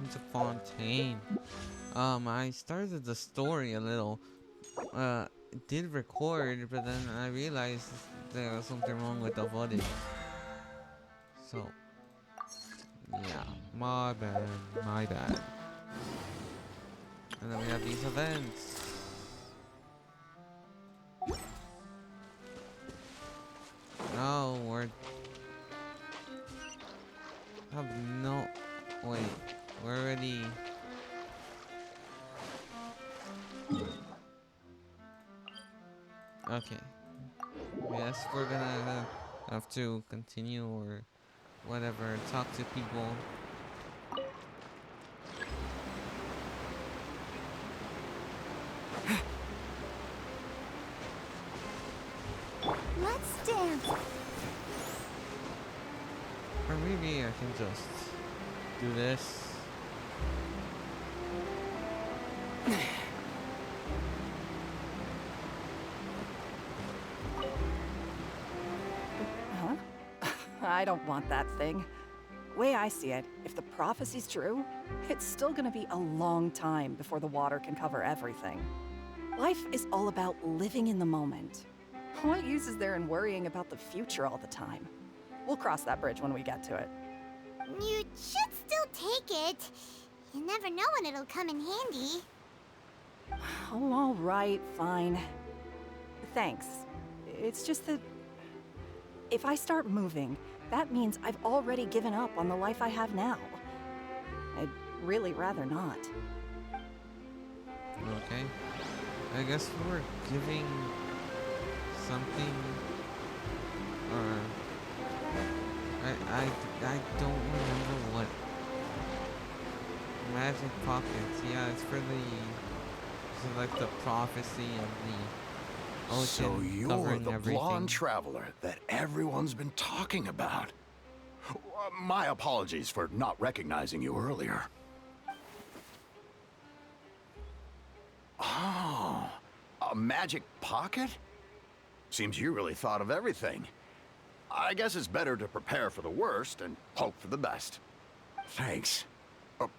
into Fontaine. I started the story a little. It did record, but then I realized there was something wrong with the footage. So, yeah, my bad, my bad. And then we have these events. No, we're... have no... Wait, we're already... Okay. Yes, we're gonna have to continue or whatever, talk to people. Let's dance. Or maybe I can just do this. Huh? I don't want that thing. Way I see it, if the prophecy's true, it's still gonna be a long time before the water can cover everything. Life is all about living in the moment. What use is there in worrying about the future all the time? We'll cross that bridge when we get to it. You should still take it. You never know when it'll come in handy. Oh, all right, fine. Thanks. It's just that if I start moving, that means I've already given up on the life I have now. I'd really rather not. Okay. I guess we're giving something, or I don't remember what. Magic pockets, yeah, it's for like the prophecy of the ocean So you're covering the everything. blonde traveler that everyone's been talking about. My apologies for not recognizing you earlier. Oh, a magic pocket? Seems you really thought of everything. I guess it's better to prepare for the worst and hope for the best. Thanks.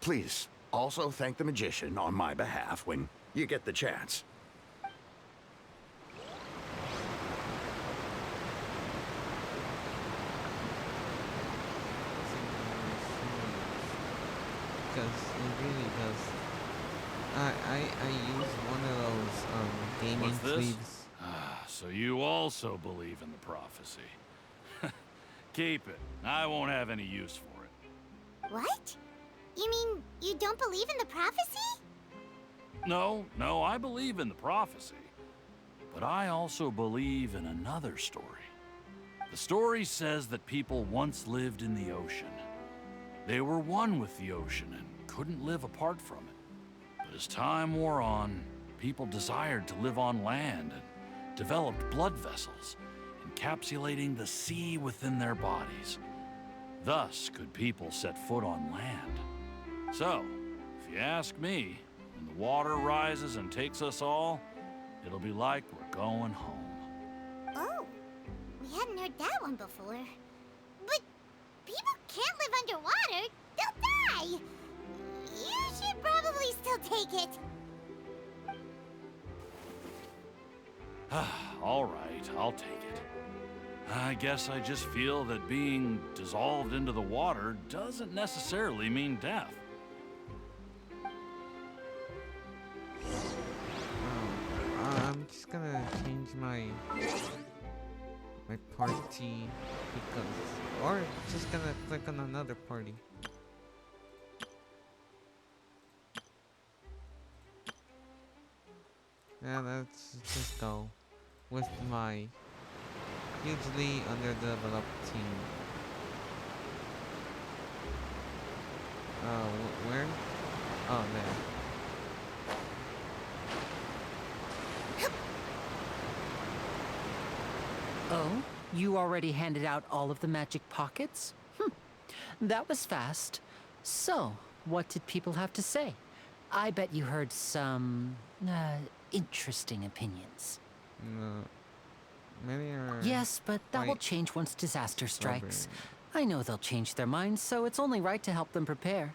Please, also thank the magician on my behalf when you get the chance. Because it really does. I use one of those gaming What's this? sleeves. So you also believe in the prophecy. Keep it. I won't have any use for it. What? You mean you don't believe in the prophecy? No, I believe in the prophecy. But I also believe in another story. The story says that people once lived in the ocean. They were one with the ocean and couldn't live apart from it. But as time wore on, people desired to live on land and developed blood vessels, encapsulating the sea within their bodies. Thus could people set foot on land. So, if you ask me, when the water rises and takes us all, it'll be like we're going home. Oh, we hadn't heard that one before. But people can't live underwater. They'll die. You should probably still take it. All right, I'll take it. I guess I just feel that being dissolved into the water doesn't necessarily mean death. I'm just gonna change my party because, or just gonna click on another party. Yeah, let's just go with my hugely underdeveloped team. Where? Oh, there. Oh, you already handed out all of the magic pockets? That was fast. So, what did people have to say? I bet you heard some, interesting opinions. No. Many are... Yes, but that will quite change once disaster strikes. stubborn. I know they'll change their minds, so it's only right to help them prepare.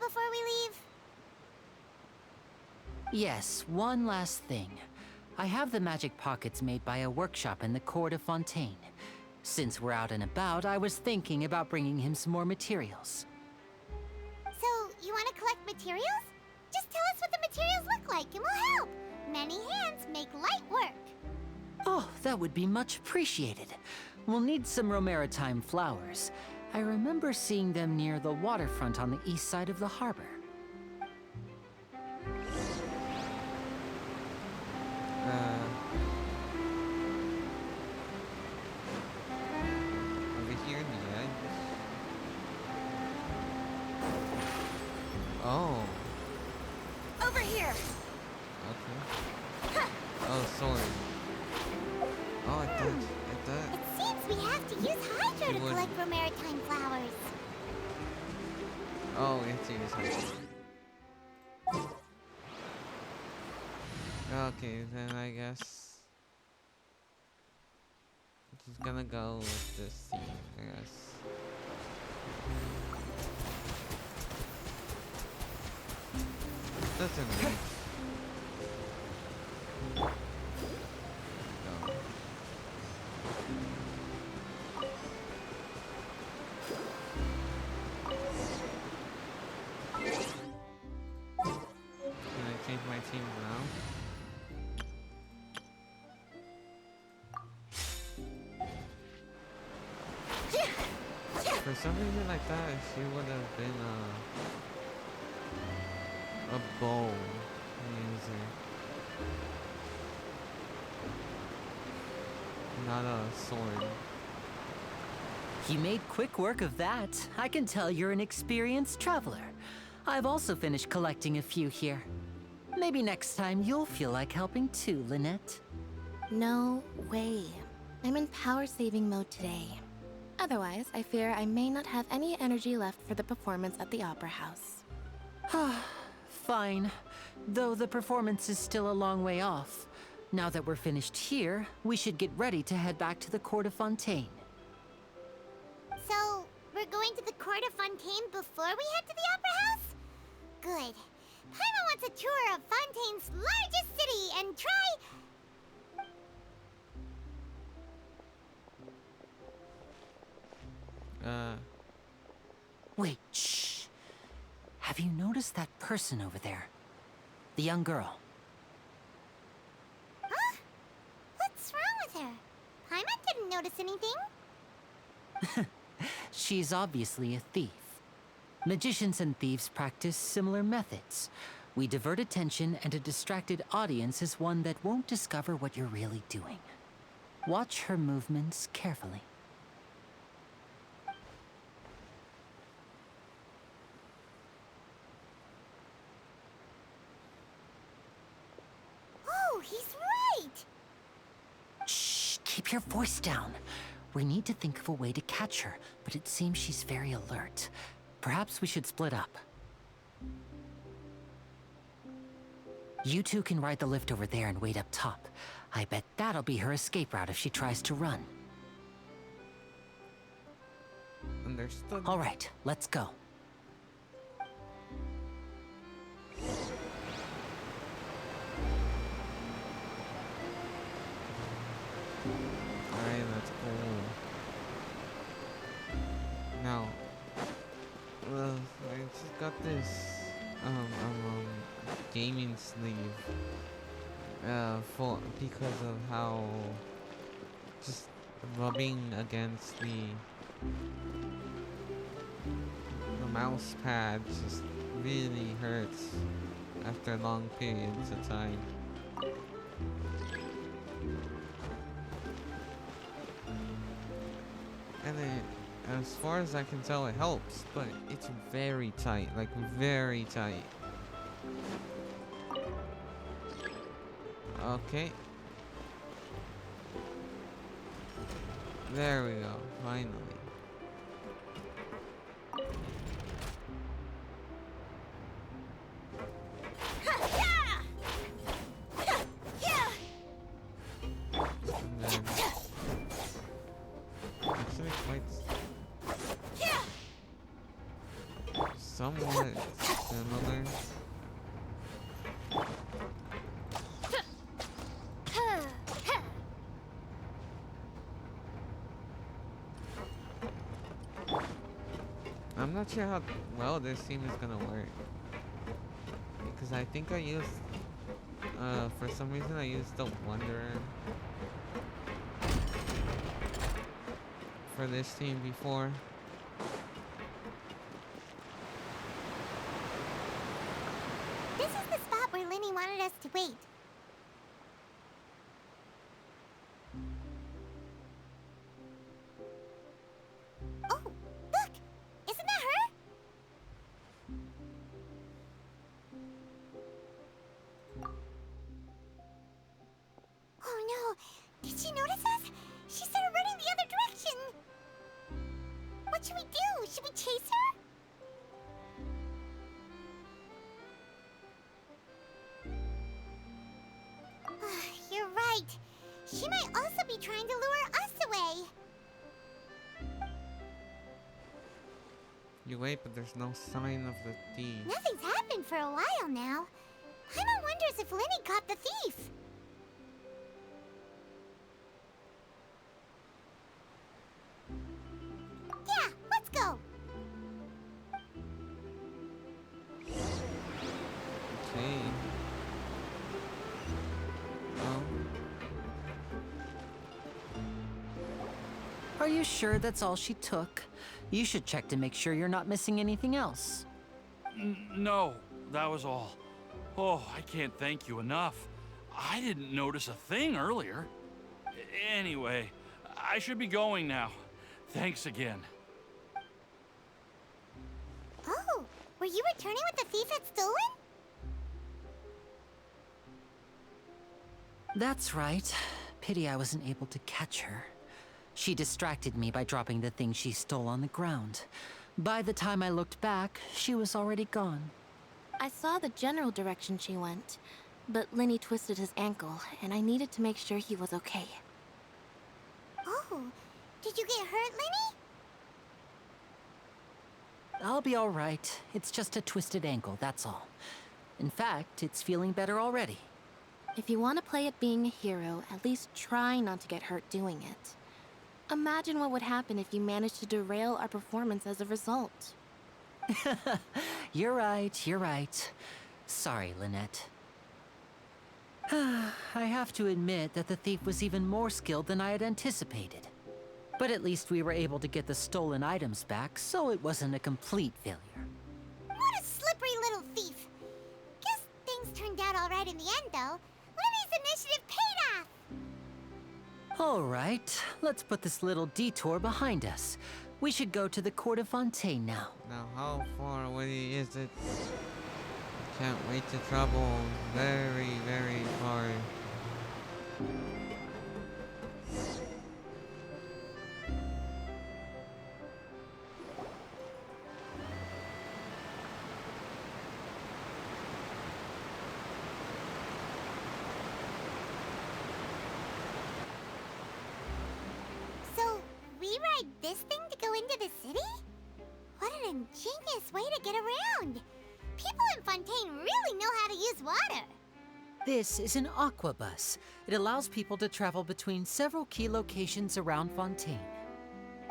before we leave? Yes, one last thing. I have the magic pockets made by a workshop in the Court of Fontaine. Since we're out and about, I was thinking about bringing him some more materials. So, you want to collect materials? Just tell us what the materials look like and we'll help. Many hands make light work. Oh, that would be much appreciated. We'll need some Romaritime flowers. I remember seeing them near the waterfront on the east side of the harbor. Over here in the edge. Oh, Over here! okay. Oh, sword. Oh, it does. It does. It seems we have to use Hydro You to would- collect Romaritime flowers. Oh, we have to use her. Okay, then I guess just gonna go with this scene, I guess. Doesn't reach. No. Can I change my team around? For some reason like that, she would have been a bow user, not a sword. You made quick work of that. I can tell you're an experienced traveler. I've also finished collecting a few here. Maybe next time you'll feel like helping too, Lynette. No way. I'm in power saving mode today. Otherwise, I fear I may not have any energy left for the performance at the Opera House. Fine. Though the performance is still a long way off. Now that we're finished here, we should get ready to head back to the Court of Fontaine. So, we're going to the Court of Fontaine before we head to the Opera House? Good. Paimon wants a tour of Fontaine's largest city and try... Wait, shh. Have you noticed that person over there? The young girl. Huh? What's wrong with her? Paimon didn't notice anything. She's obviously a thief. Magicians and thieves practice similar methods. We divert attention, and a distracted audience is one that won't discover what you're really doing. Watch her movements carefully. Oh, he's right! Shh, keep your voice down. We need to think of a way to catch her, but it seems she's very alert. Perhaps we should split up. You two can ride the lift over there and wait up top. I bet that'll be her escape route if she tries to run. Understood. All right, let's go. Alright, let's go. Now, I just got this gaming sleeve for because of how just rubbing against the mouse pad just really hurts after long periods of time. And as far as I can tell, it helps, but it's very tight, like very tight. Okay. There we go, finally. And then actually quite somewhat similar. I'm not sure how well this team is gonna work. Because I think I used, for some reason I used the Wanderer for this team before. This is the spot where Lenny wanted us to wait. Oh, look! Isn't that her? Oh no! Did she notice us? She started running the other direction! What should we do? Should we chase her? You're right. She might also be trying to lure us away. You wait, but there's no sign of the thief. Nothing's happened for a while now. Paimon wonders if Lenny caught the thief. Yeah, let's go. Okay. Are you sure that's all she took? You should check to make sure you're not missing anything else. No, that was all. Oh, I can't thank you enough. I didn't notice a thing earlier. Anyway, I should be going now. Thanks again. Oh, were you returning what the thief had stolen? That's right. Pity I wasn't able to catch her. She distracted me by dropping the thing she stole on the ground. By the time I looked back, she was already gone. I saw the general direction she went, but Lenny twisted his ankle, and I needed to make sure he was okay. Oh, did you get hurt, Lenny? I'll be all right. It's just a twisted ankle, that's all. In fact, it's feeling better already. If you want to play at being a hero, at least try not to get hurt doing it. Imagine what would happen if you managed to derail our performance as a result. You're right, you're right. Sorry, Lynette. I have to admit that the thief was even more skilled than I had anticipated. But at least we were able to get the stolen items back, so it wasn't a complete failure. What a slippery little thief. Guess things turned out all right in the end, though. Lenny's initiative paid off. All right, let's put this little detour behind us. We should go to the Court of Fontaine now. Now, how far away is it? Can't wait to travel very, very far. So, we ride this thing to go into the city? What an ingenious way to get around! People in Fontaine really know how to use water! This is an aquabus. It allows people to travel between several key locations around Fontaine.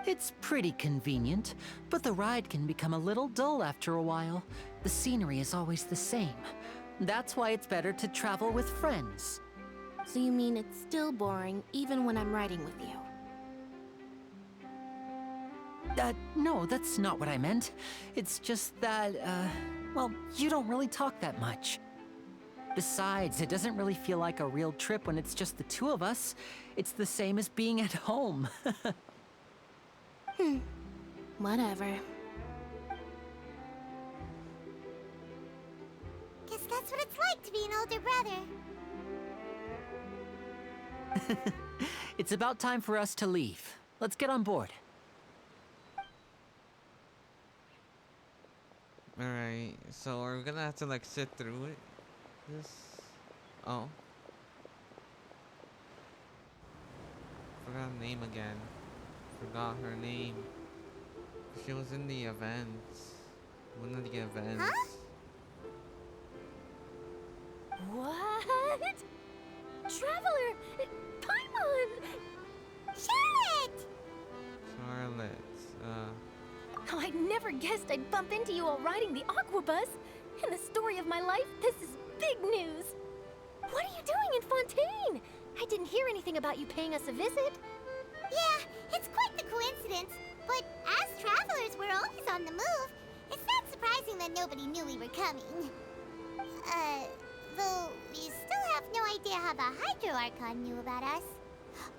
It's pretty convenient, but the ride can become a little dull after a while. The scenery is always the same. That's why it's better to travel with friends. So you mean it's still boring even when I'm riding with you? No, that's not what I meant. It's just that, well, you don't really talk that much. Besides, it doesn't really feel like a real trip when it's just the two of us. It's the same as being at home. Whatever. Guess that's what it's like to be an older brother. It's about time for us to leave. Let's get on board. Alright, so we're gonna have to like sit through it. Oh. Forgot her name again. Forgot her name. She was in the events. One of the events. Huh? What? Traveler! Paimon! Charlotte! Charlotte, Oh, I never guessed I'd bump into you all riding the Aquabus. In the story of my life, this is big news. What are you doing in Fontaine? I didn't hear anything about you paying us a visit. Yeah, it's quite the coincidence. But as travelers, we're always on the move. It's not surprising that nobody knew we were coming. Though we still have no idea how the Hydro Archon knew about us.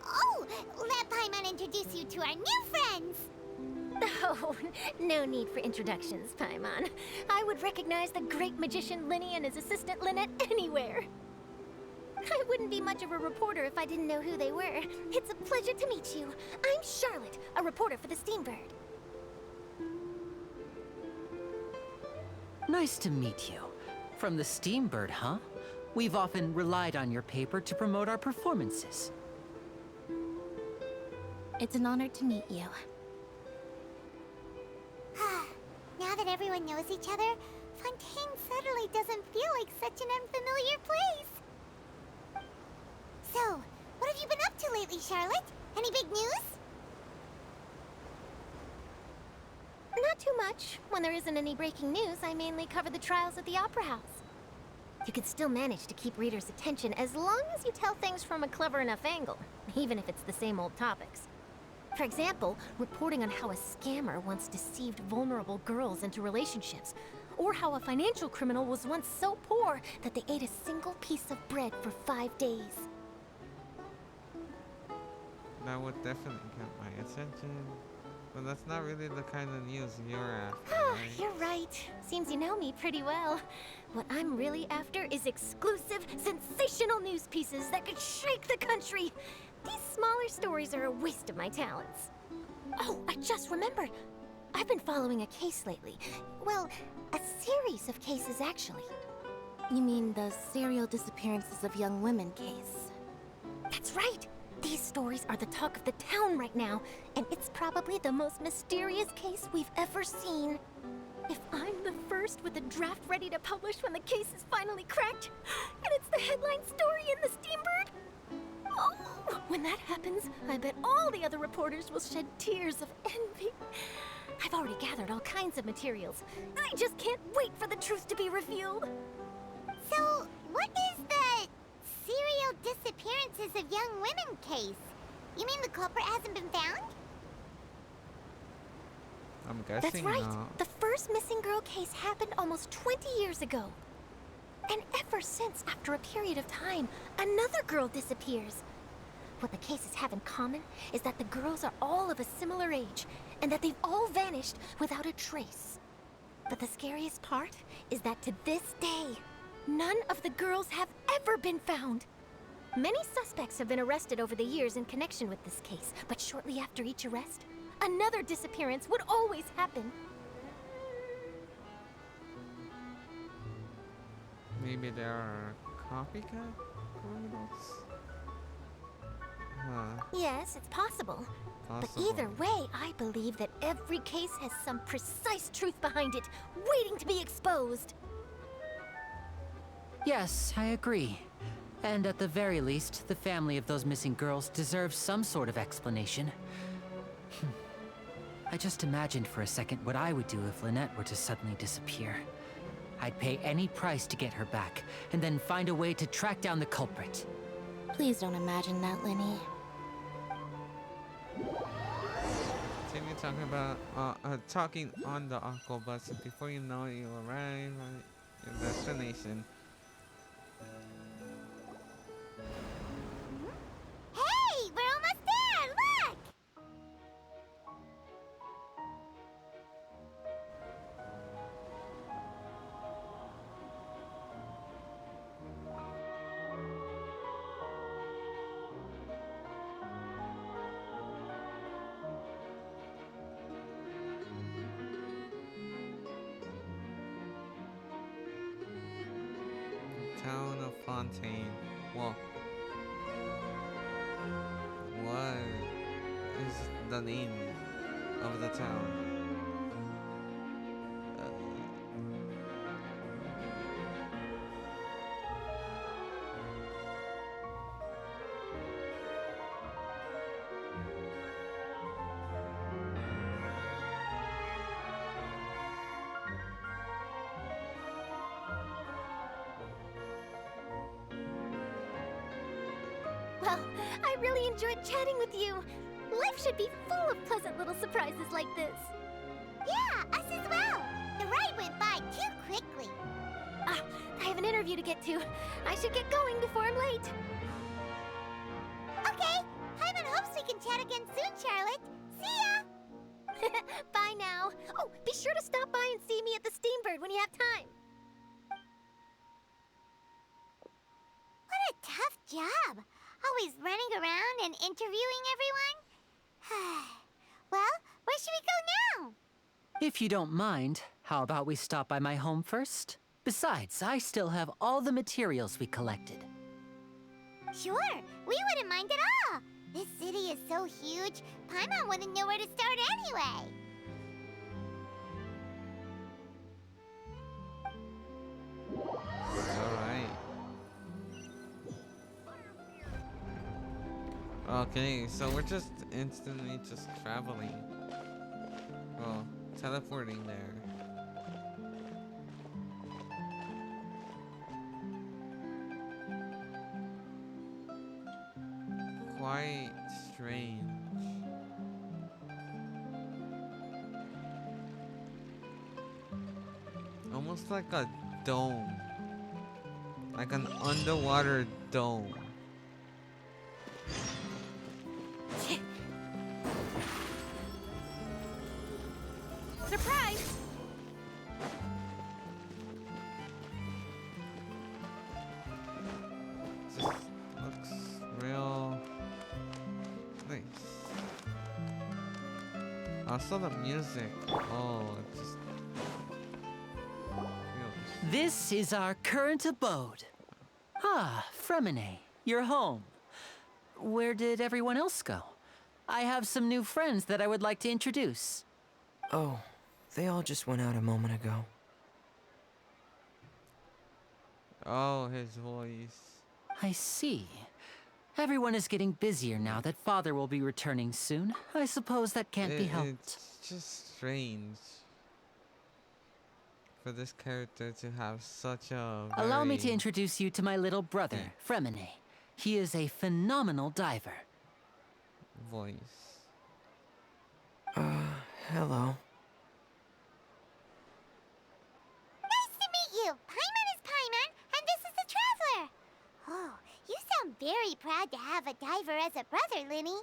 Oh, let Paimon introduce you to our new friends. Oh, no need for introductions, Paimon. I would recognize the great magician Linny and his assistant Lynette anywhere. I wouldn't be much of a reporter if I didn't know who they were. It's a pleasure to meet you. I'm Charlotte, a reporter for the Steambird. Nice to meet you. From the Steambird, huh? We've often relied on your paper to promote our performances. It's an honor to meet you. Now that everyone knows each other, Fontaine suddenly doesn't feel like such an unfamiliar place. So, what have you been up to lately, Charlotte? Any big news? Not too much. When there isn't any breaking news, I mainly cover the trials at the Opera House. You can still manage to keep readers' attention as long as you tell things from a clever enough angle, even if it's the same old topics. For example, reporting on how a scammer once deceived vulnerable girls into relationships, or how a financial criminal was once so poor that they ate a single piece of bread for 5 days. that would definitely get my attention. But that's not really the kind of news you're after, Ah, right? you're right. Seems you know me pretty well. What I'm really after is exclusive, sensational news pieces that could shake the country. These smaller stories are a waste of my talents. Oh, I just remembered. I've been following a case lately. Well, a series of cases, actually. You mean the serial disappearances of young women case? That's right. These stories are the talk of the town right now, and it's probably the most mysterious case we've ever seen. If I'm the first with a draft ready to publish when the case is finally cracked, and it's the headline story in the Steambird, oh, when that happens, I bet all the other reporters will shed tears of envy. I've already gathered all kinds of materials. I just can't wait for the truth to be revealed. So, what is the serial disappearances of young women case? You mean the culprit hasn't been found? I'm guessing That's right. not. The first missing girl case happened almost 20 years ago. And ever since, after a period of time, another girl disappears. What the cases have in common is that the girls are all of a similar age, and that they've all vanished without a trace. But the scariest part is that to this day, none of the girls have ever been found. Many suspects have been arrested over the years in connection with this case, but shortly after each arrest, another disappearance would always happen. Maybe there are copycat criminals? Huh. Yes, it's possible. But Possible. either way, I believe that every case has some precise truth behind it, waiting to be exposed. Yes, I agree. And at the very least, the family of those missing girls deserves some sort of explanation. I just imagined for a second what I would do if Lynette were to suddenly disappear. I'd pay any price to get her back, and then find a way to track down the culprit. Please don't imagine that, Linny. Continue talking about talking on the aqua bus, and before you know it, you arrive at your destination. Hey, we're almost there! Look! Town of Fontaine. Well, what is the name of the town? Well, I really enjoyed chatting with you. Life should be full of pleasant little surprises like this. Yeah, us as well. The ride went by too quickly. Ah, I have an interview to get to. I should get going before I'm late. Okay, Paimon hopes we can chat again soon, Charlotte. See ya! Bye now. Oh, be sure to stop by and see me at the Steambird when you have time. What a tough job. Always running around and interviewing everyone. Well, where should we go now? If you don't mind, how about we stop by my home first? Besides, I still have all the materials we collected. Sure, we wouldn't mind at all. This city is so huge, Paimon wouldn't know where to start anyway. Alright. Okay, so we're just instantly just traveling. Well, teleporting there. Quite strange. Almost like a dome. Like an underwater dome. Surprise! Just looks real nice. Also the music. Oh, it just feels. This is our current abode. Ah, Fremine, you're home. Where did everyone else go? I have some new friends that I would like to introduce. Oh, they all just went out a moment ago. Oh, his voice. I see. Everyone is getting busier now that Father will be returning soon. I suppose that can't be helped. It's just strange for this character to have such a Allow me to very introduce you to my little brother, Fremine. He is a phenomenal diver. voice. Hello. Nice to meet you. Paimon is Paimon, and this is the Traveler. Oh, you sound very proud to have a diver as a brother, Linny.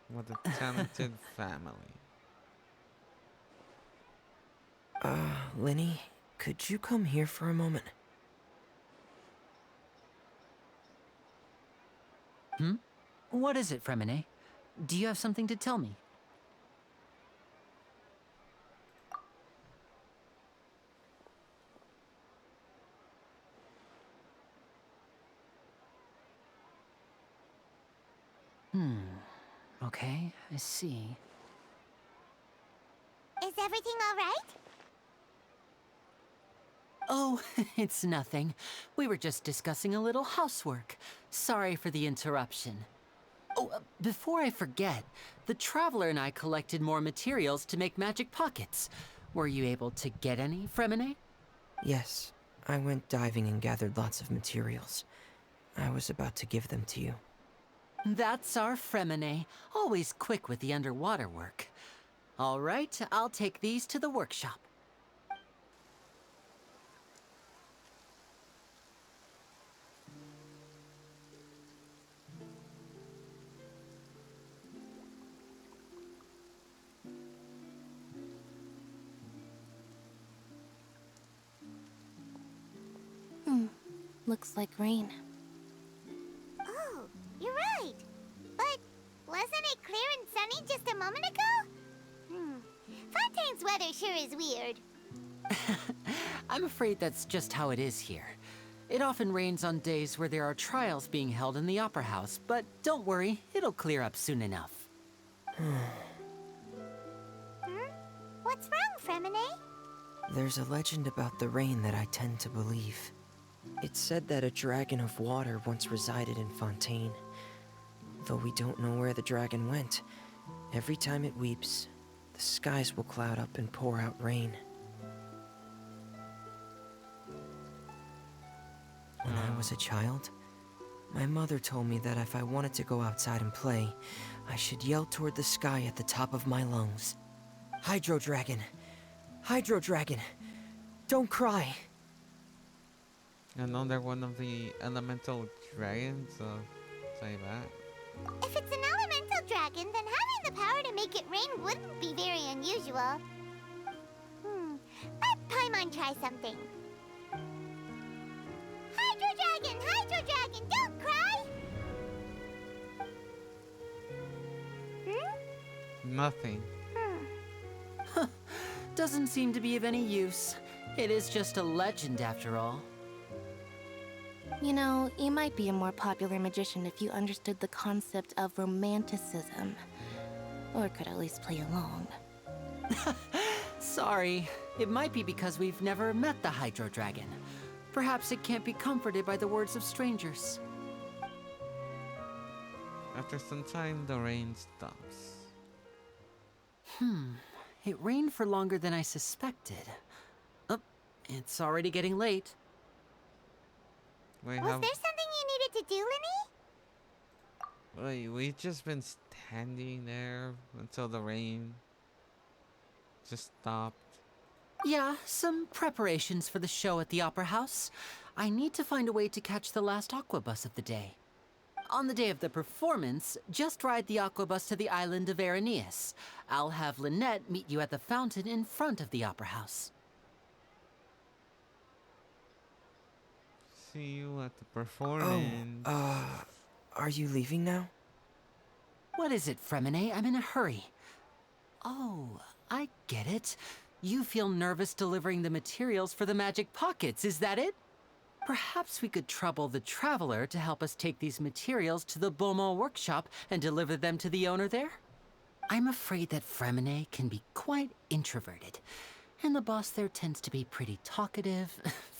What a talented family. Linny, could you come here for a moment? What is it, Fremine? Do you have something to tell me? Okay, I see. Is everything all right? Oh, it's nothing. We were just discussing a little housework. Sorry for the interruption. Oh, before I forget, the Traveler and I collected more materials to make magic pockets. Were you able to get any, Fremine? Yes, I went diving and gathered lots of materials. I was about to give them to you. That's our Fremine, always quick with the underwater work. All right, I'll take these to the workshop. Looks like rain. Oh, you're right. But wasn't it clear and sunny just a moment ago? Fontaine's weather sure is weird. I'm afraid that's just how it is here. It often rains on days where there are trials being held in the Opera House, but don't worry, it'll clear up soon enough. What's wrong, Fremine? There's a legend about the rain that I tend to believe. It's said that a dragon of water once resided in Fontaine. Though we don't know where the dragon went, every time it weeps, the skies will cloud up and pour out rain. When I was a child, My mother told me that if I wanted to go outside and play, I should yell toward the sky at the top of my lungs. Hydro Dragon! Hydro Dragon! Don't cry! Another one of the elemental dragons, say that. If it's an elemental dragon, then having the power to make it rain wouldn't be very unusual. Let Paimon try something. Hydro Dragon, don't cry! Nothing. Doesn't seem to be of any use. It is just a legend after all. You know, you might be a more popular magician if you understood the concept of romanticism. Or could at least play along. Sorry. It might be because we've never met the Hydro Dragon. Perhaps it can't be comforted by the words of strangers. After some time, the rain stops. It rained for longer than I suspected. Oh, it's already getting late. Wait, Was there something you needed to do, Linny? wait, we've just been standing there until the rain just stopped. Yeah, some preparations for the show at the Opera House. I need to find a way to catch the last aqua bus of the day. On the day of the performance, just ride the aqua bus to the island of Araneus. I'll have Lynette meet you at the fountain in front of the Opera House. See you at the performance. Are you leaving now? What is it, Fremine? I'm in a hurry. Oh, I get it. You feel nervous delivering the materials for the magic pockets, is that it? Perhaps we could trouble the Traveler to help us take these materials to the Beaumont workshop and deliver them to the owner there? I'm afraid that Fremine can be quite introverted, and the boss there tends to be pretty talkative.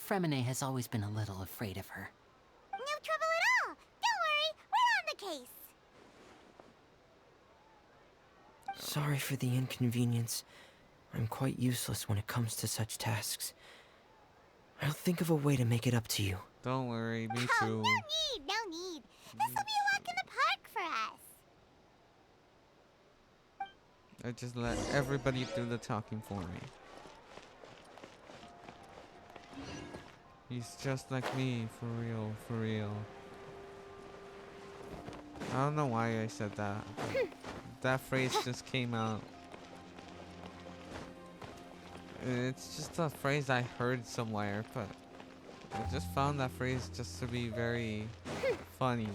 Fremine has always been a little afraid of her. No trouble at all! Don't worry, we're on the case! Sorry for the inconvenience. I'm quite useless when it comes to such tasks. I'll think of a way to make it up to you. Don't worry, me Oh, too. no need. This will be a walk in the park for us. I just let everybody do the talking for me. He's just like me, for real, for real. I don't know why I said that. That phrase just came out. It's just a phrase I heard somewhere, but I just found that phrase just to be very funny.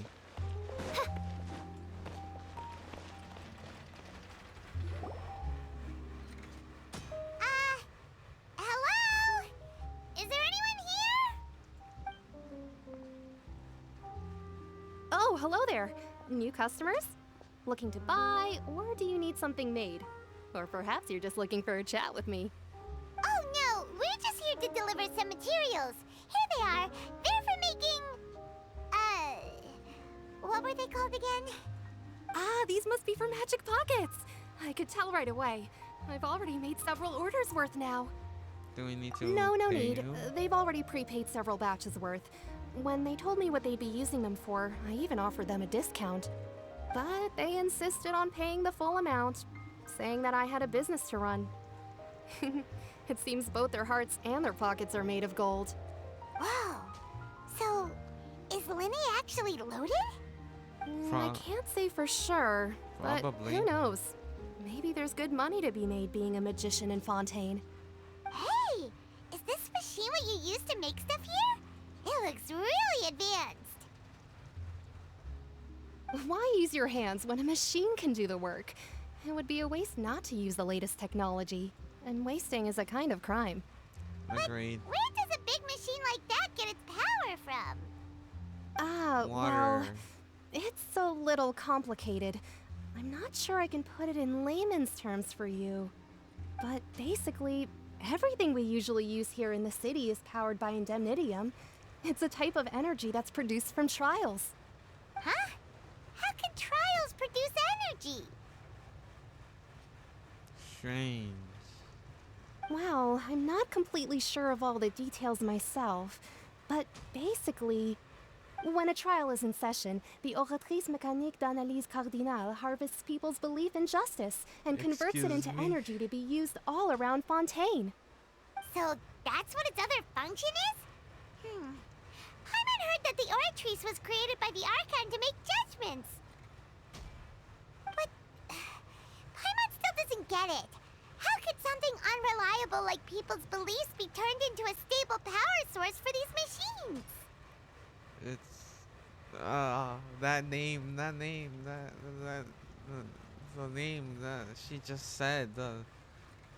Hello? Is there anyone here? Oh, hello there. New customers? Looking to buy, or do you need something made? Or perhaps you're just looking for a chat with me. Oh no, we're just here to deliver some materials. Here they are. They're for making... what were they called again? Ah, these must be for Magic Pockets. I could tell right away. I've already made several orders worth now. Do we need to No pay need. you? They've already prepaid several batches worth. When they told me what they'd be using them for, I even offered them a discount. But they insisted on paying the full amount, saying that I had a business to run. It seems both their hearts and their pockets are made of gold. Whoa. So, is Linny actually loaded? I can't say for sure, but Probably. who knows? Maybe there's good money to be made being a magician in Fontaine. Hey, is this machine what you use to make stuff here? It looks really advanced. Why use your hands when a machine can do the work? It would be a waste not to use the latest technology, and wasting is a kind of crime. Agreed. Where does a big machine like that get its power from? Well, Water. it's a little complicated. I'm not sure I can put it in layman's terms for you. But basically, everything we usually use here in the city is powered by indemnitium. It's a type of energy that's produced from trials. Huh? How can trials produce energy? Strange. Well, I'm not completely sure of all the details myself, but basically, When a trial is in session, the Oratrice Mécanique d'Analyse Cardinale harvests people's belief in justice and converts it Excuse into me? energy to be used all around Fontaine. So that's what its other function is? Paimon heard that the Oratrice was created by the Archon to make judgments. But Paimon still doesn't get it. How could something unreliable like people's beliefs be turned into a stable power source for these machines? It's that name, the name that she just said, the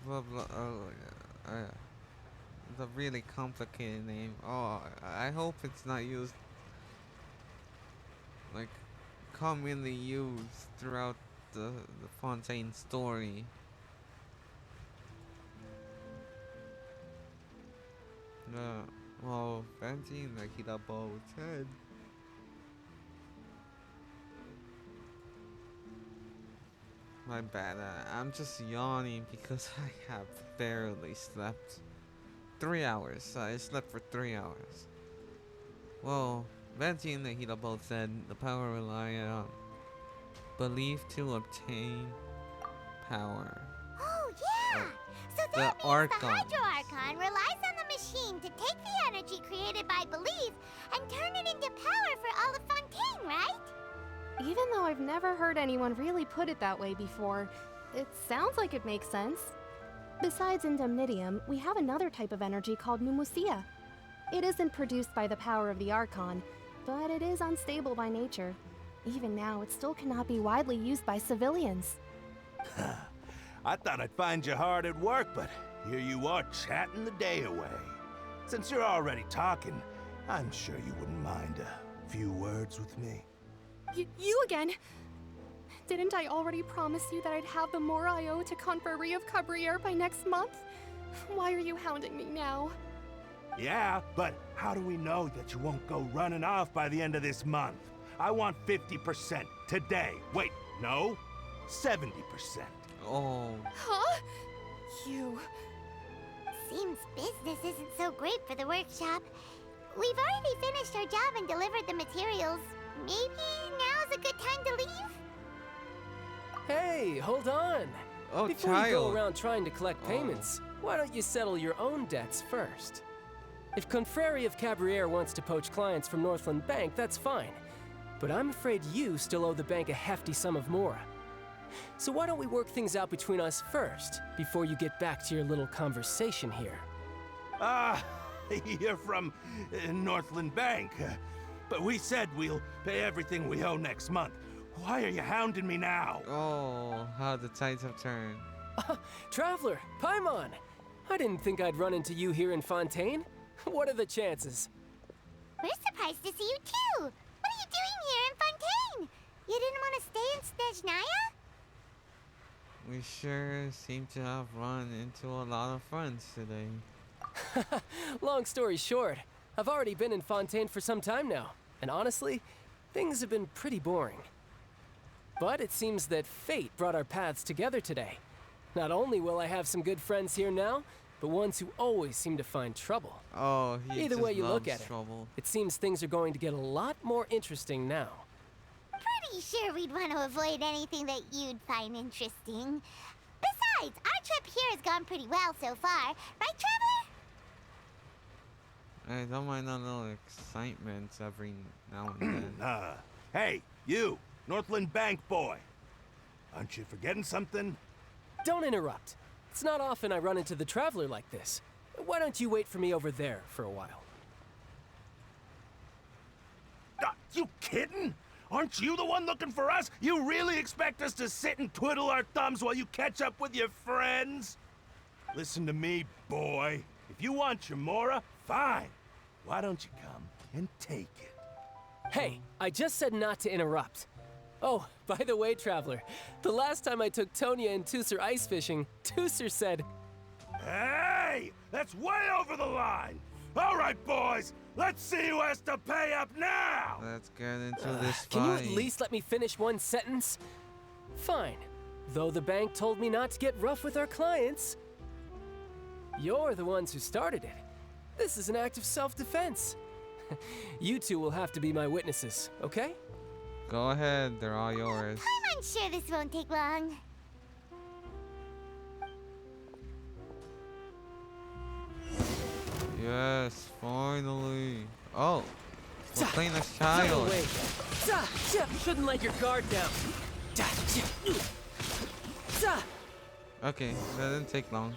blah blah, the really complicated name. Oh, I hope it's not used like commonly used throughout the Fontaine story. Well, Fancy like he double 10. My bad. I'm just yawning because I have barely slept. 3 hours. I slept for 3 hours. Well, Fancy and Nahida both said the power rely on belief to obtain power. Oh, yeah! So The that means Archon. the Hydro Archon relies on the machine to take the energy created by belief and turn it into power for all of Fontaine, right? Even though I've never heard anyone really put it that way before, it sounds like it makes sense. Besides indemnitium, we have another type of energy called pneumosia. It isn't produced by the power of the Archon, but it is unstable by nature. Even now, it still cannot be widely used by civilians. I thought I'd find you hard at work, but here you are chatting the day away. Since you're already talking, I'm sure you wouldn't mind a few words with me. You again? Didn't I already promise you that I'd have the more I owe to Confrérie of Cabriere by next month? Why are you hounding me now? Yeah, but how do we know that you won't go running off by the end of this month? I want 50% today. Wait, no, 70%. Oh. Huh? You... Seems business isn't so great for the workshop. We've already finished our job and delivered the materials. Maybe now's a good time to leave? Hey, hold on. Oh, Before you go child. around trying to collect payments, why don't you settle your own debts first? If Confrérie of Cabriere wants to poach clients from Northland Bank, that's fine. But I'm afraid you still owe the bank a hefty sum of mora. So why don't we work things out between us first, before you get back to your little conversation here? Ah, you're from Northland Bank. But we said we'll pay everything we owe next month. Why are you hounding me now? Oh, how the tides have turned. Traveler, Paimon! I didn't think I'd run into you here in Fontaine. What are the chances? We're surprised to see you too! What are you doing here in Fontaine? You didn't want to stay in Snezhnaya? We sure seem to have run into a lot of friends today. Long story short, I've already been in Fontaine for some time now, and honestly, things have been pretty boring. But it seems that fate brought our paths together today. Not only will I have some good friends here now, but ones who always seem to find trouble. Oh, he Either just way you look loves at trouble. it seems things are going to get a lot more interesting now. Pretty sure we'd want to avoid anything that you'd find interesting. Besides, our trip here has gone pretty well so far. Right, Traveler? I don't mind a little excitement every now and then. Hey, you, Northland Bank boy. Aren't you forgetting something? Don't interrupt. It's not often I run into the Traveler like this. Why don't you wait for me over there for a while? You kidding? Aren't you the one looking for us? You really expect us to sit and twiddle our thumbs while you catch up with your friends? Listen to me, boy. If you want your mora, fine. Why don't you come and take it? Hey, I just said not to interrupt. Oh, by the way, Traveler, the last time I took Tonya and Tusser ice fishing, Tusser said, Hey! That's way over the line! All right, boys, let's see who has to pay up now! Let's get into this fight. Can you at least let me finish one sentence? Fine. Though the bank told me not to get rough with our clients. You're the ones who started it. This is an act of self-defense. You two will have to be my witnesses, okay? Go ahead, they're all yours. I'm unsure this won't take long. Yes, finally. Oh, we're playing as Settle child. away. Shouldn't let your guard down. Okay, that didn't take long.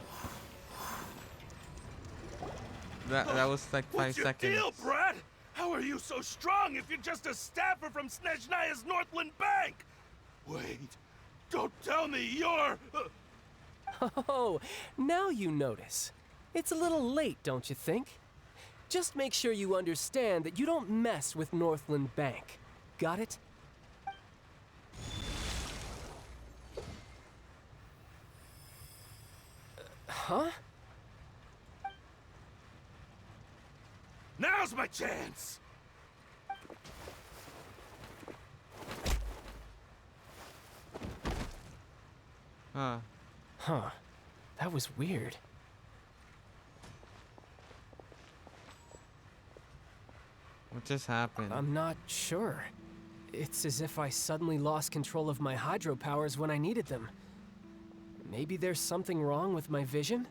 That was like 5 What's your seconds. deal, Brad? How are you so strong if you're just a staffer from Snezhnaya's Northland Bank? Wait, don't tell me you're... Oh, now you notice. It's a little late, don't you think? Just make sure you understand that you don't mess with Northland Bank. Got it? Huh? Now's my chance! Huh. Huh. That was weird. What just happened? I'm not sure. It's as if I suddenly lost control of my hydropowers when I needed them. Maybe there's something wrong with my vision?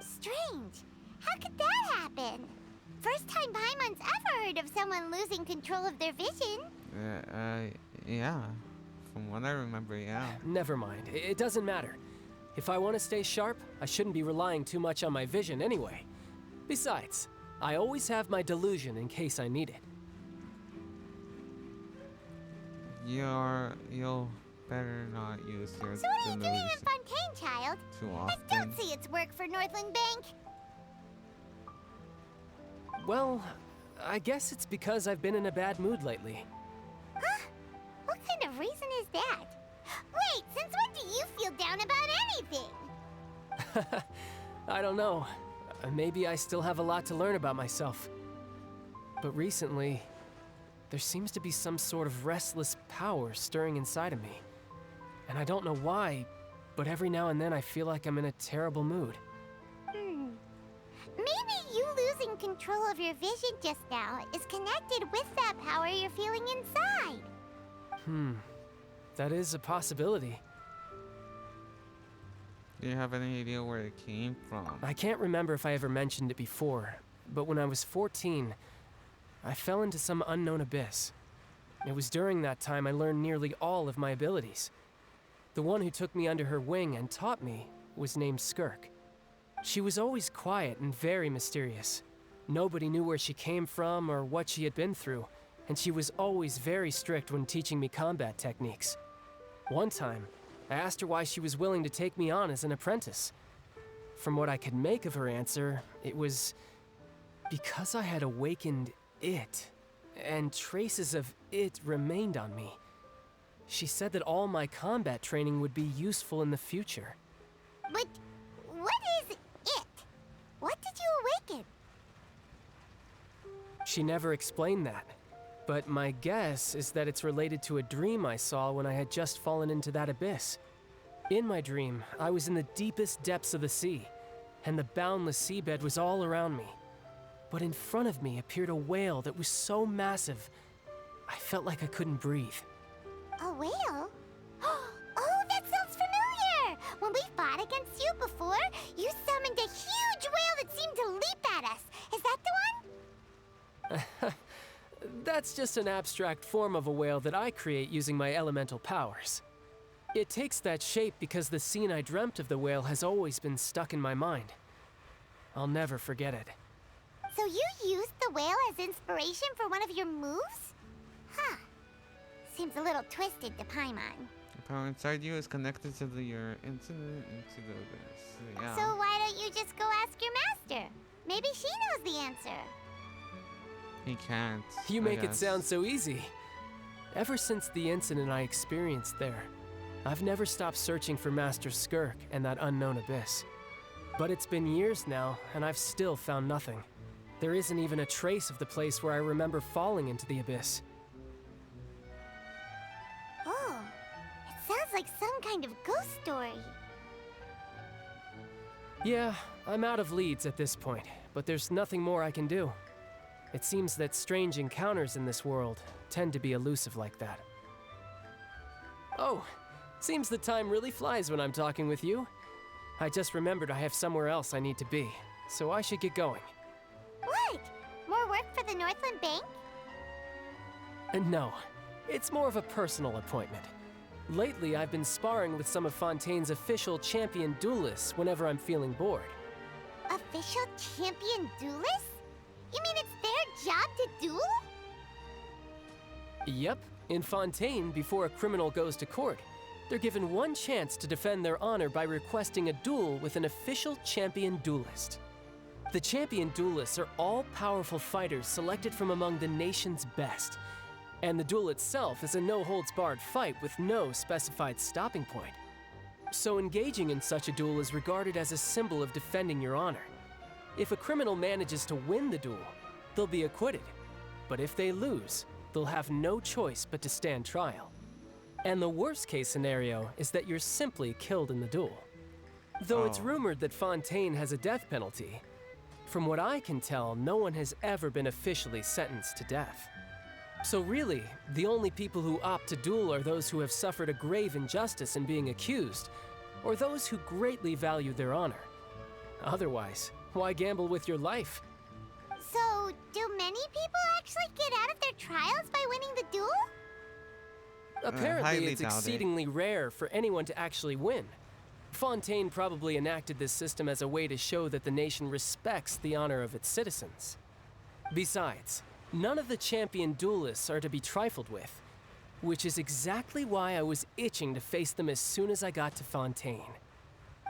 Strange. How could that happen? First time Paimon's ever heard of someone losing control of their vision. Yeah. From what I remember, yeah. Never mind. It doesn't matter. If I want to stay sharp, I shouldn't be relying too much on my vision anyway. Besides, I always have my delusion in case I need it. You'll better not use your So what are you doing delusion in Fontaine, child? too I often. don't see it's work for Northland Bank. Well, I guess it's because I've been in a bad mood lately. Huh? What kind of reason is that? Wait, since when do you feel down about anything? I don't know. Maybe I still have a lot to learn about myself. But recently, there seems to be some sort of restless power stirring inside of me. And I don't know why, but every now and then I feel like I'm in a terrible mood. Maybe you losing control of your vision just now is connected with that power you're feeling inside. That is a possibility. Do you have any idea where it came from? I can't remember if I ever mentioned it before, but when I was 14, I fell into some unknown abyss. It was during that time I learned nearly all of my abilities. The one who took me under her wing and taught me was named Skirk. She was always quiet and very mysterious. Nobody knew where she came from or what she had been through, and she was always very strict when teaching me combat techniques. One time, I asked her why she was willing to take me on as an apprentice. From what I could make of her answer, it was because I had awakened it, and traces of it remained on me. She said that all my combat training would be useful in the future. But what is it? What did you awaken? She never explained that, but my guess is that it's related to a dream I saw when I had just fallen into that abyss. In my dream, I was in the deepest depths of the sea, and the boundless seabed was all around me. But in front of me appeared a whale that was so massive, I felt like I couldn't breathe. A whale? Oh, that sounds familiar! When we fought against you before, you summoned a huge whale that seemed to leap at us. Is that the one? That's just an abstract form of a whale that I create using my elemental powers. It takes that shape because the scene I dreamt of the whale has always been stuck in my mind. I'll never forget it. So you used the whale as inspiration for one of your moves? Huh. Seems a little twisted to Paimon. The power inside you is connected to your incident into the abyss. Yeah. So why don't you just go ask your master? Maybe she knows the answer. He can't. You I make it guess. sound so easy. Ever since the incident I experienced there, I've never stopped searching for Master Skirk and that unknown abyss. But it's been years now, and I've still found nothing. There isn't even a trace of the place where I remember falling into the abyss. Oh, it sounds like some kind of ghost story. Yeah, I'm out of leads at this point, but there's nothing more I can do. It seems that strange encounters in this world tend to be elusive like that. Oh, seems the time really flies when I'm talking with you. I just remembered I have somewhere else I need to be, so I should get going. What? More work for the Northland Bank? No, it's more of a personal appointment. Lately, I've been sparring with some of Fontaine's official champion duelists whenever I'm feeling bored. Official champion duelists? You mean it's their job to duel? Yep, in Fontaine, before a criminal goes to court, they're given one chance to defend their honor by requesting a duel with an official champion duelist. The champion duelists are all-powerful fighters selected from among the nation's best, and the duel itself is a no-holds-barred fight with no specified stopping point. So engaging in such a duel is regarded as a symbol of defending your honor. If a criminal manages to win the duel, they'll be acquitted. But if they lose, they'll have no choice but to stand trial. And the worst-case scenario is that you're simply killed in the duel. Though it's rumored that Fontaine has a death penalty, from what I can tell, no one has ever been officially sentenced to death. So really, the only people who opt to duel are those who have suffered a grave injustice in being accused, or those who greatly value their honor. Otherwise, why gamble with your life? So, do many people actually get out of their trials by winning the duel? Apparently, highly it's doubt it. exceedingly rare for anyone to actually win. Fontaine probably enacted this system as a way to show that the nation respects the honor of its citizens. Besides, none of the champion duelists are to be trifled with, which is exactly why I was itching to face them as soon as I got to Fontaine.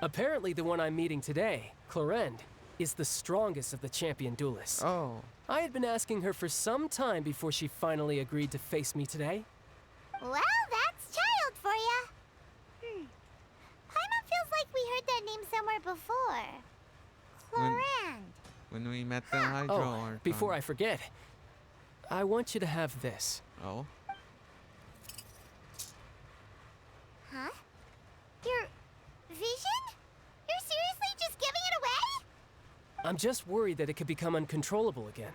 Apparently, the one I'm meeting today, Clorinde, is the strongest of the champion duelists. Oh. I had been asking her for some time before she finally agreed to face me today. Well, that's Childe for ya. Paimon feels like we heard that name somewhere before. Clorinde. When we met the Hydro Oh, Archon. before I forget, I want you to have this. Oh? Huh? Your vision? You're seriously just giving it away? I'm just worried that it could become uncontrollable again.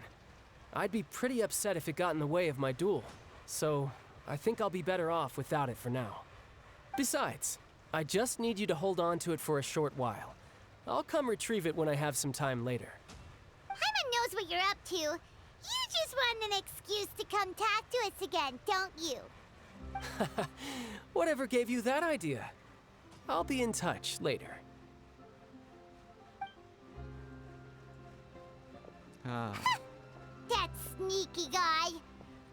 I'd be pretty upset if it got in the way of my duel, so I think I'll be better off without it for now. Besides, I just need you to hold on to it for a short while. I'll come retrieve it when I have some time later. Paimon knows what you're up to. You just want an excuse to come talk to us again, don't you? Whatever gave you that idea? I'll be in touch later. Ah. That sneaky guy.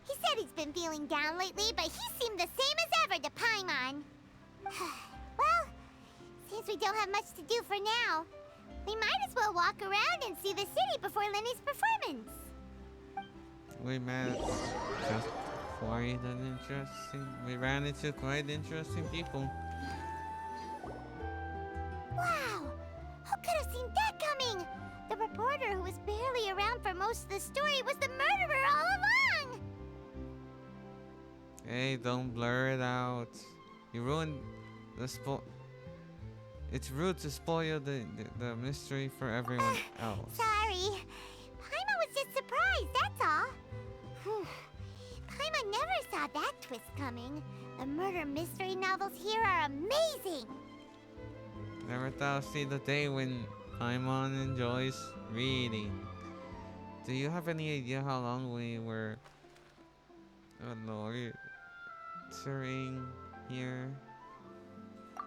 He said he's been feeling down lately, but he seemed the same as ever to Paimon. Well, since we don't have much to do for now, we might as well walk around and see the city before Lenny's performance. We met just quite an interesting. We ran into quite interesting people. Wow! Who could have seen that coming? The reporter who was barely around for most of the story was the murderer all along! Hey, don't blur it out. You ruined the It's rude to spoil the mystery for everyone else. Sorry. Paimon was just surprised, that's all. Whew. Paimon never saw that twist coming. The murder mystery novels here are amazing! Never thought I'd see the day when Paimon enjoys reading. Do you have any idea how long we were loitering here?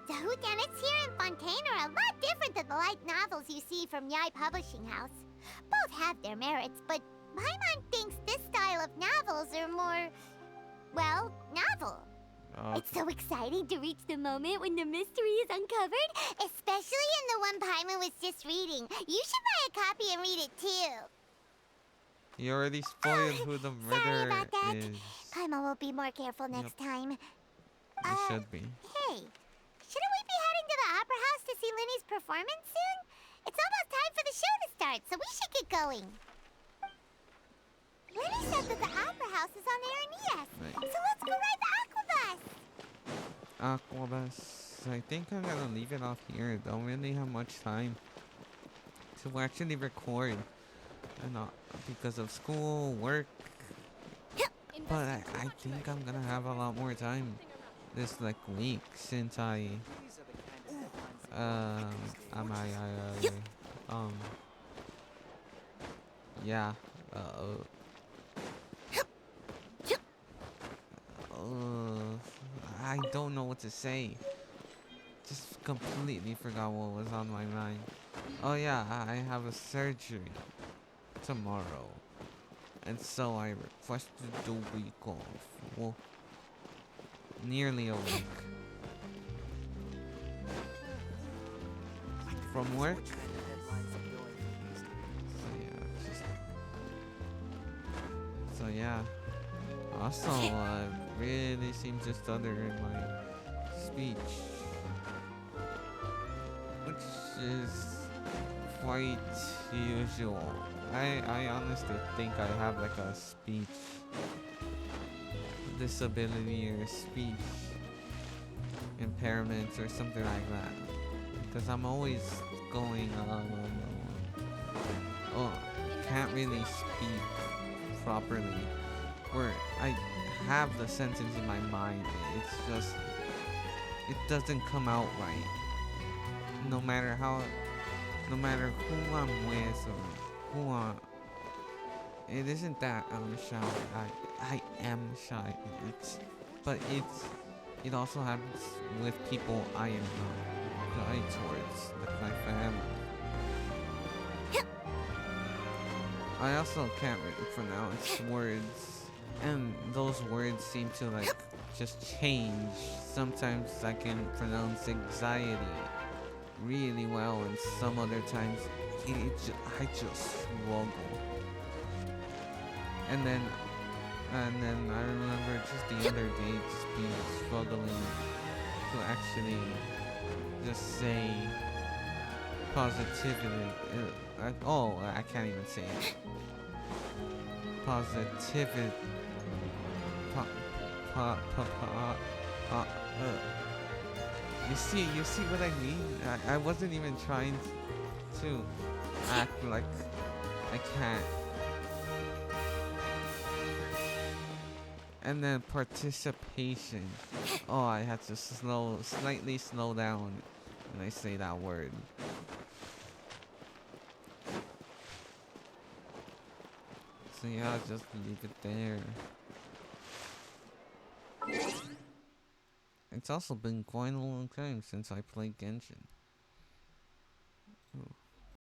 The whodunits here in Fontaine are a lot different than the light novels you see from Yai Publishing House. Both have their merits, but Paimon thinks this style of novels are more, well, novel. It's so exciting to reach the moment when the mystery is uncovered, especially in the one Paimon was just reading. You should buy a copy and read it too. You already spoiled who the Sorry murderer about that. is. Paimon will be more careful next time. You should be. Hey, shouldn't we be heading to the Opera House to see Lenny's performance soon? It's almost time for the show to start, so we should get going. Lenny said that the Opera House is on Aranias, so let's go ride the Aquabus. Aquabus. I think I'm gonna leave it off here. Don't really have much time to actually record. and because of school, work. But I think I'm gonna have a lot more time this like week since um yeah I don't know what to say. Just completely forgot what was on my mind. Oh yeah, I have a surgery tomorrow, and so I requested the week off. Well, nearly a week from work. So yeah. Also, I really seem to stutter in my speech, which is quite usual. I honestly think I have like a speech disability or speech impairment or something like that. Because I'm always going oh, can't really speak properly. Where I have the sentence in my mind, it's just it doesn't come out right. No matter who I'm with or who it isn't that I'm shy. I am shy. It also happens with people I am not shy towards, like my family. I also can't really pronounce words, and those words seem to like just change. Sometimes I can pronounce anxiety really well, and some other times I just struggle. And then I remember just the other day just being struggling to actually just say positivity. I can't even say it. Positivity. You see what I mean? I wasn't even trying to act like I can't. And then participation. Oh, I had to slightly slow down when I say that word. So yeah, just leave it there. It's also been quite a long time since I played Genshin.